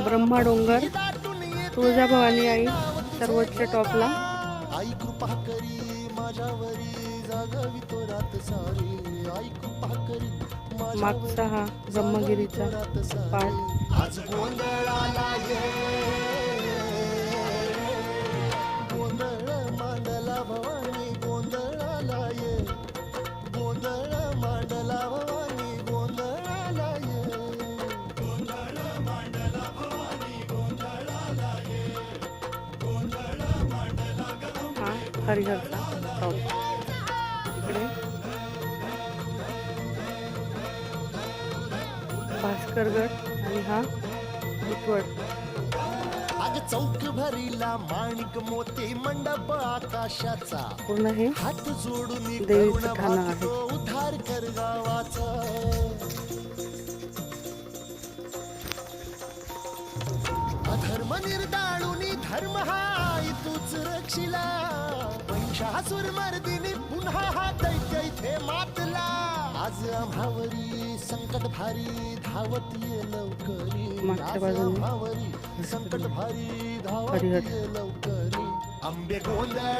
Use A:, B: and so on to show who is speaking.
A: ब्रह्मा डोंगर, तुळजाभवानी आई सर्वोच्च टॉपला,
B: आई कृपा करी माझ्यावरी जागवितो रात सारी, आई कृपा करी
A: मागचा हा ब्रह्मगिरीचा पाठ.
B: आज गोंधळाला ये, गोंधळ मांडला भवानी गोंधळाला ये, गोंधळ मांडला भवानी गोंधळाला ये, गोंधळ मांडला भवानी गोंधळाला ये, गोंधळ मांडला
A: हा हरिहरचा टॉप. इकडे भास्करगड आणि हा उटवड.
B: अग चौक भरीला माणिक मोती मंडप आकाशाचा,
A: पूर्ण हे
B: हात जोडून
A: देवीचं ठाणं आहे.
B: उद्धार कर गावाचा. अधर्म निर्दाळुनी धर्म हा तूच रक्षिला, महिषासुर मर्दिनी पुन्हा हा दैत्य इथे मातला. आज आम्हावरी संकट भारी धावत ये लवकरी,
A: मागच्या
B: आज
A: बाजूने
B: आम्हावरी संकट भारी धावत
A: हरिहर.
B: ये लवकरी. आंबे गोंधळा